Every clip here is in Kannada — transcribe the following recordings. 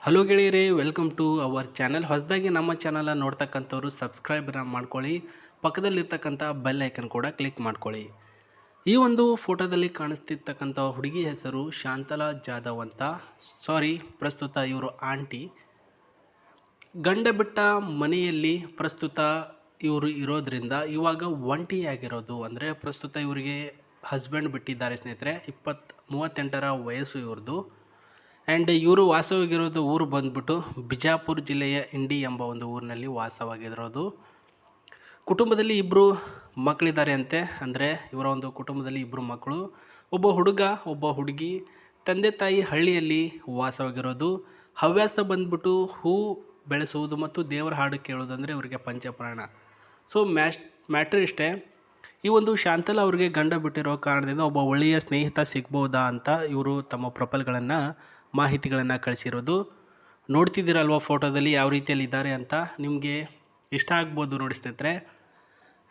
ಹಲೋ ಗೆಳೆಯರೇ, ವೆಲ್ಕಮ್ ಟು ಅವರ್ ಚಾನಲ್. ಹೊಸದಾಗಿ ನಮ್ಮ ಚಾನಲ್ ನೋಡ್ತಕ್ಕಂಥವ್ರು ಸಬ್ಸ್ಕ್ರೈಬ್ನ ಮಾಡ್ಕೊಳ್ಳಿ, ಪಕ್ಕದಲ್ಲಿರ್ತಕ್ಕಂಥ ಬೆಲ್ ಐಕನ್ ಕೂಡ ಕ್ಲಿಕ್ ಮಾಡ್ಕೊಳ್ಳಿ. ಈ ಒಂದು ಫೋಟೋದಲ್ಲಿ ಕಾಣಿಸ್ತಿರ್ತಕ್ಕಂಥ ಹುಡುಗಿ ಹೆಸರು ಶಾಂತಲಾ ಜಾಧವ್ ಅಂತ. ಪ್ರಸ್ತುತ ಇವರು ಆಂಟಿ. ಗಂಡ ಬಿಟ್ಟ ಮನೆಯಲ್ಲಿ ಪ್ರಸ್ತುತ ಇವರು ಇರೋದ್ರಿಂದ ಇವಾಗ ಒಂಟಿಯಾಗಿರೋದು. ಅಂದರೆ ಪ್ರಸ್ತುತ ಇವರಿಗೆ ಹಸ್ಬೆಂಡ್ ಬಿಟ್ಟಿದ್ದಾರೆ ಸ್ನೇಹಿತರೆ. 38ರ ವಯಸ್ಸು ಇವ್ರದ್ದು. ಆ್ಯಂಡ್ ಇವರು ವಾಸವಾಗಿರೋದು ಊರು ಬಂದ್ಬಿಟ್ಟು ಬಿಜಾಪುರ ಜಿಲ್ಲೆಯ ಇಂಡಿ ಎಂಬ ಒಂದು ಊರಿನಲ್ಲಿ ವಾಸವಾಗಿರೋದು. ಕುಟುಂಬದಲ್ಲಿ ಇಬ್ಬರು ಮಕ್ಕಳಿದ್ದಾರೆ ಅಂತೆ. ಅಂದರೆ ಇವರ ಒಂದು ಕುಟುಂಬದಲ್ಲಿ ಇಬ್ಬರು ಮಕ್ಕಳು, ಒಬ್ಬ ಹುಡುಗ ಒಬ್ಬ ಹುಡುಗಿ. ತಂದೆ ತಾಯಿ ಹಳ್ಳಿಯಲ್ಲಿ ವಾಸವಾಗಿರೋದು. ಹವ್ಯಾಸ ಬಂದ್ಬಿಟ್ಟು ಹೂ ಬೆಳೆಸುವುದು ಮತ್ತು ದೇವರ ಹಾಡು ಕೇಳೋದು ಅಂದರೆ ಇವರಿಗೆ ಪಂಚಪ್ರಾಣ. ಮ್ಯಾಟ್ರ್ ಇಷ್ಟೇ. ಈ ಒಂದು ಶಾಂತಲಾ ಅವರಿಗೆ ಗಂಡ ಬಿಟ್ಟಿರೋ ಕಾರಣದಿಂದ ಒಬ್ಬ ಒಳ್ಳೆಯ ಸ್ನೇಹಿತ ಸಿಗ್ಬೋದಾ ಅಂತ ಇವರು ತಮ್ಮ ಪ್ರೊಫೈಲ್ಗಳನ್ನು ಮಾಹಿತಿಗಳನ್ನು ಕಳಿಸಿರೋದು. ನೋಡ್ತಿದ್ದೀರಲ್ವ ಫೋಟೋದಲ್ಲಿ ಯಾವ ರೀತಿಯಲ್ಲಿ ಇದ್ದಾರೆ ಅಂತ. ನಿಮಗೆ ಇಷ್ಟ ಆಗ್ಬೋದು ನೋಡಿ ಸ್ನೇಹಿತರೆ.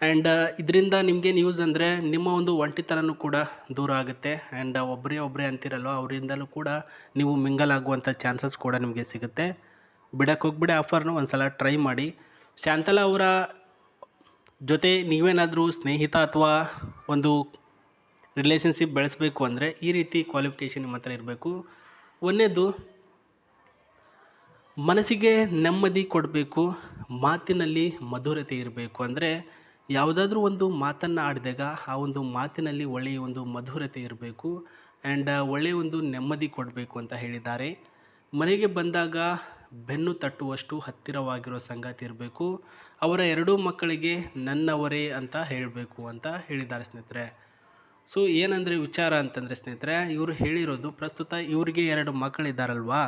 ಆ್ಯಂಡ್ ಇದರಿಂದ ನಿಮಗೇನು ಯೂಸ್ ಅಂದರೆ ನಿಮ್ಮ ಒಂದು ಒಂಟಿತನೂ ಕೂಡ ದೂರ ಆಗುತ್ತೆ. ಆ್ಯಂಡ್ ಒಬ್ಬರೇ ಅಂತಿರಲ್ವ, ಅವರಿಂದಲೂ ಕೂಡ ನೀವು ಮಿಂಗಲ್ ಆಗುವಂಥ ಚಾನ್ಸಸ್ ಕೂಡ ನಿಮಗೆ ಸಿಗುತ್ತೆ. ಬಿಡಕ್ಕೆ ಹೋಗ್ಬಿಡಿ, ಆಫರ್ನು ಒಂದು ಸಲ ಟ್ರೈ ಮಾಡಿ. ಶಾಂತಲಾ ಅವರ ಜೊತೆ ನೀವೇನಾದರೂ ಸ್ನೇಹಿತ ಅಥವಾ ಒಂದು ರಿಲೇಷನ್ಶಿಪ್ ಬೆಳೆಸಬೇಕು ಅಂದರೆ ಈ ರೀತಿ ಕ್ವಾಲಿಫಿಕೇಷನ್ ನಿಮ್ಮ ಹತ್ರ ಇರಬೇಕು. ಒಂದನೇದು, ಮನಸ್ಸಿಗೆ ನೆಮ್ಮದಿ ಕೊಡಬೇಕು, ಮಾತಿನಲ್ಲಿ ಮಧುರತೆ ಇರಬೇಕು. ಅಂದರೆ ಯಾವುದಾದ್ರೂ ಒಂದು ಮಾತನ್ನು ಆಡಿದಾಗ ಆ ಒಂದು ಮಾತಿನಲ್ಲಿ ಒಳ್ಳೆಯ ಒಂದು ಮಧುರತೆ ಇರಬೇಕು. ಆ್ಯಂಡ್ ಒಳ್ಳೆಯ ಒಂದು ನೆಮ್ಮದಿ ಕೊಡಬೇಕು ಅಂತ ಹೇಳಿದ್ದಾರೆ. ಮನೆಗೆ ಬಂದಾಗ ಬೆನ್ನು ತಟ್ಟುವಷ್ಟು ಹತ್ತಿರವಾಗಿರೋ ಸಂಗಾತಿ ಇರಬೇಕು. ಅವರ 2 ಮಕ್ಕಳಿಗೆ ನನ್ನವರೇ ಅಂತ ಹೇಳಬೇಕು ಅಂತ ಹೇಳಿದ್ದಾರೆ ಸ್ನೇಹಿತರೆ. ಏನಂದರೆ ವಿಚಾರ ಅಂತಂದರೆ ಸ್ನೇಹಿತರೆ, ಇವರು ಹೇಳಿರೋದು ಪ್ರಸ್ತುತ ಇವರಿಗೆ 2 ಮಕ್ಕಳಿದ್ದಾರಲ್ವಾ,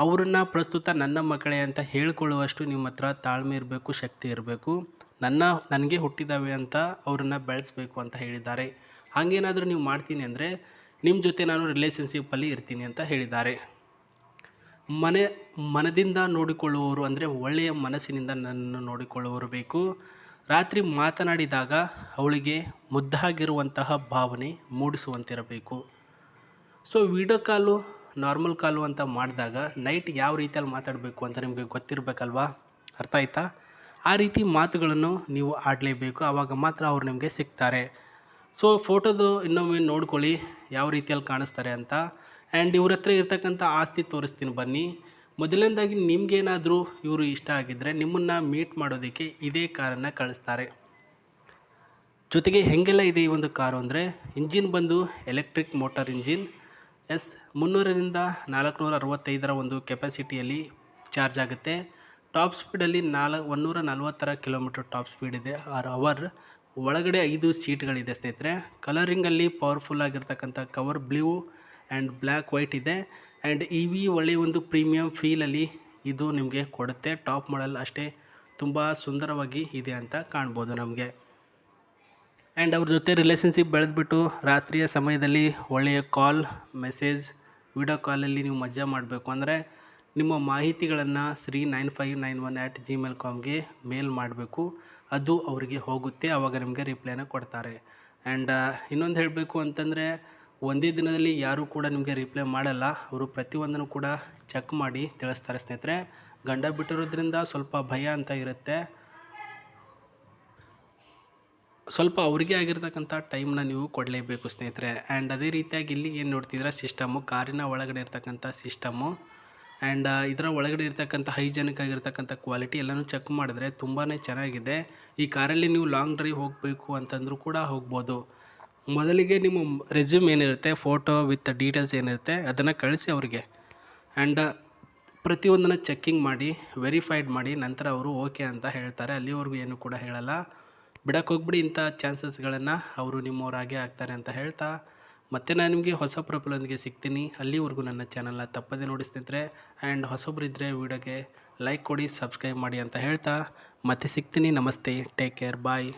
ಅವರನ್ನು ಪ್ರಸ್ತುತ ನನ್ನ ಮಕ್ಕಳೇ ಅಂತ ಹೇಳಿಕೊಳ್ಳುವಷ್ಟು ನಿಮ್ಮ ಹತ್ರ ತಾಳ್ಮೆ ಇರಬೇಕು, ಶಕ್ತಿ ಇರಬೇಕು. ನನಗೆ ಹುಟ್ಟಿದ್ದಾವೆ ಅಂತ ಅವರನ್ನು ಬೆಳೆಸಬೇಕು ಅಂತ ಹೇಳಿದ್ದಾರೆ. ಹಾಗೇನಾದರೂ ನೀವು ಮಾಡ್ತೀನಿ ಅಂದರೆ ನಿಮ್ಮ ಜೊತೆ ನಾನು ರಿಲೇಷನ್ಶಿಪ್ಪಲ್ಲಿ ಇರ್ತೀನಿ ಅಂತ ಹೇಳಿದ್ದಾರೆ. ಮನದಿಂದ ನೋಡಿಕೊಳ್ಳುವವರು ಅಂದರೆ ಒಳ್ಳೆಯ ಮನಸ್ಸಿನಿಂದ ನನ್ನನ್ನು ನೋಡಿಕೊಳ್ಳುವವರು ಬೇಕು. ರಾತ್ರಿ ಮಾತನಾಡಿದಾಗ ಅವಳಿಗೆ ಮುದ್ದಾಗಿರುವಂತಹ ಭಾವನೆ ಮೂಡಿಸುವಂತಿರಬೇಕು. ವಿಡಿಯೋ ಕಾಲು, ನಾರ್ಮಲ್ ಕಾಲು ಅಂತ ಮಾಡಿದಾಗ ನೈಟ್ ಯಾವ ರೀತಿಯಲ್ಲಿ ಮಾತಾಡಬೇಕು ಅಂತ ನಿಮಗೆ ಗೊತ್ತಿರಬೇಕಲ್ವಾ, ಅರ್ಥ ಆಯ್ತಾ? ಆ ರೀತಿ ಮಾತುಗಳನ್ನು ನೀವು ಆಡಲೇಬೇಕು, ಆವಾಗ ಮಾತ್ರ ಅವ್ರು ನಿಮಗೆ ಸಿಗ್ತಾರೆ. ಫೋಟೋದು ಇನ್ನೊಮ್ಮೆ ನೋಡ್ಕೊಳ್ಳಿ ಯಾವ ರೀತಿಯಲ್ಲಿ ಕಾಣಿಸ್ತಾರೆ ಅಂತ. ಆ್ಯಂಡ್ ಇವ್ರ ಹತ್ರ ಇರ್ತಕ್ಕಂಥ ಆಸ್ತಿ ತೋರಿಸ್ತೀನಿ ಬನ್ನಿ. ಮೊದಲನೇದಾಗಿ ನಿಮಗೇನಾದರೂ ಇವರು ಇಷ್ಟ ಆಗಿದ್ದರೆ ನಿಮ್ಮನ್ನು ಮೀಟ್ ಮಾಡೋದಕ್ಕೆ ಇದೇ ಕಾರನ್ನು ಕಳಿಸ್ತಾರೆ. ಜೊತೆಗೆ ಹೆಂಗೆಲ್ಲ ಇದೆ ಈ ಒಂದು ಕಾರು ಅಂದರೆ, ಇಂಜಿನ್ ಬಂದು ಎಲೆಕ್ಟ್ರಿಕ್ ಮೋಟಾರ್ ಇಂಜಿನ್. 300ರಿಂದ 465 ಒಂದು ಕೆಪಾಸಿಟಿಯಲ್ಲಿ ಚಾರ್ಜ್ ಆಗುತ್ತೆ. ಟಾಪ್ ಸ್ಪೀಡಲ್ಲಿ 140 ಕಿಲೋಮೀಟರ್ ಟಾಪ್ ಸ್ಪೀಡ್ ಇದೆ ಅವರ್. ಒಳಗಡೆ 5 ಸೀಟ್ಗಳಿದೆ ಸ್ನೇಹಿತರೆ. ಕಲರಿಂಗಲ್ಲಿ ಪವರ್ಫುಲ್ ಆಗಿರ್ತಕ್ಕಂಥ cover blue and black white ಇದೆ. ಆ್ಯಂಡ್ ಒಳ್ಳೆಯ ಒಂದು ಪ್ರೀಮಿಯಂ ಫೀಲಲ್ಲಿ ಇದು ನಿಮಗೆ ಕೊಡುತ್ತೆ. ಟಾಪ್ ಮಾಡಲ್ ಅಷ್ಟೇ ತುಂಬ ಸುಂದರವಾಗಿ ಇದೆ ಅಂತ ಕಾಣ್ಬೋದು ನಮಗೆ. ಆ್ಯಂಡ್ ಅವ್ರ ಜೊತೆ ರಿಲೇಷನ್ಶಿಪ್ ಬೆಳೆದ್ಬಿಟ್ಟು ರಾತ್ರಿಯ ಸಮಯದಲ್ಲಿ ಒಳ್ಳೆಯ ಕಾಲ್, ಮೆಸೇಜ್, ವಿಡಿಯೋ ಕಾಲಲ್ಲಿ ನೀವು ಮಜಾ ಮಾಡಬೇಕು ಅಂದರೆ ನಿಮ್ಮ ಮಾಹಿತಿಗಳನ್ನು 39591@gmail.comಗೆ ಮೇಲ್ ಮಾಡಬೇಕು. ಅದು ಅವರಿಗೆ ಹೋಗುತ್ತೆ, ಆವಾಗ ನಿಮಗೆ ರಿಪ್ಲೈನ ಕೊಡ್ತಾರೆ. ಆ್ಯಂಡ್ ಇನ್ನೊಂದು ಹೇಳಬೇಕು ಅಂತಂದರೆ, ಒಂದೇ ದಿನದಲ್ಲಿ ಯಾರೂ ಕೂಡ ನಿಮಗೆ ರಿಪ್ಲೈ ಮಾಡಲ್ಲ. ಅವರು ಪ್ರತಿಯೊಂದನ್ನು ಕೂಡ ಚೆಕ್ ಮಾಡಿ ತಿಳಿಸ್ತಾರೆ ಸ್ನೇಹಿತರೆ. ಗಂಡ ಬಿಟ್ಟಿರೋದ್ರಿಂದ ಸ್ವಲ್ಪ ಭಯ ಅಂತ ಇರುತ್ತೆ. ಸ್ವಲ್ಪ ಅವ್ರಿಗೆ ಆಗಿರ್ತಕ್ಕಂಥ ಟೈಮ್ನ ನೀವು ಕೊಡಲೇಬೇಕು ಸ್ನೇಹಿತರೆ. ಆ್ಯಂಡ್ ಅದೇ ರೀತಿಯಾಗಿ ಇಲ್ಲಿ ಏನು ನೋಡ್ತಿದ್ರೆ ಸಿಸ್ಟಮು, ಕಾರಿನ ಒಳಗಡೆ ಇರ್ತಕ್ಕಂಥ ಸಿಸ್ಟಮು. ಆ್ಯಂಡ್ ಇದರ ಒಳಗಡೆ ಇರ್ತಕ್ಕಂಥ ಹೈಜೆನಿಕ್ ಆಗಿರ್ತಕ್ಕಂಥ ಕ್ವಾಲಿಟಿ ಎಲ್ಲನೂ ಚೆಕ್ ಮಾಡಿದ್ರೆ ತುಂಬಾ ಚೆನ್ನಾಗಿದೆ. ಈ ಕಾರಲ್ಲಿ ನೀವು ಲಾಂಗ್ ಡ್ರೈವ್ ಹೋಗಬೇಕು ಅಂತಂದರೂ ಕೂಡ ಹೋಗ್ಬೋದು. ಮೊದಲಿಗೆ ನಿಮ್ಮ ರೆಸ್ಯೂಮ್ ಏನಿರುತ್ತೆ, ಫೋಟೋ ವಿತ್ ಡೀಟೇಲ್ಸ್ ಏನಿರುತ್ತೆ ಅದನ್ನು ಕಳಿಸಿ ಅವರಿಗೆ. ಆ್ಯಂಡ್ ಪ್ರತಿಯೊಂದನ್ನು ಚೆಕ್ಕಿಂಗ್ ಮಾಡಿ ವೆರಿಫೈಡ್ ಮಾಡಿ ನಂತರ ಅವರು ಓಕೆ ಅಂತ ಹೇಳ್ತಾರೆ. ಅಲ್ಲಿವರೆಗೂ ಏನು ಕೂಡ ಹೇಳಲ್ಲ. ಬಿಡಕ್ಕೆ ಹೋಗ್ಬಿಡಿ, ಇಂಥ ಚಾನ್ಸಸ್ಗಳನ್ನು ಅವರು ನಿಮ್ಮವರಾಗೆ ಆಗ್ತಾರೆ ಅಂತ ಹೇಳ್ತಾ ಮತ್ತೆ ನಾನು ನಿಮಗೆ ಹೊಸ ಪ್ರೊಫೈಲೊಂದಿಗೆ ಸಿಗ್ತೀನಿ. ಅಲ್ಲಿವರೆಗೂ ನನ್ನ ಚಾನಲ್ನ ತಪ್ಪದೇ ನೋಡಿ ಸ್ನೇಹಿತರೆ. ಆ್ಯಂಡ್ ಹೊಸೊಬ್ಬರಿದ್ದರೆ ವಿಡಿಯೋಗೆ ಲೈಕ್ ಕೊಡಿ, ಸಬ್ಸ್ಕ್ರೈಬ್ ಮಾಡಿ ಅಂತ ಹೇಳ್ತಾ ಮತ್ತೆ ಸಿಗ್ತೀನಿ. ನಮಸ್ತೆ, ಟೇಕ್ ಕೇರ್, ಬಾಯ್.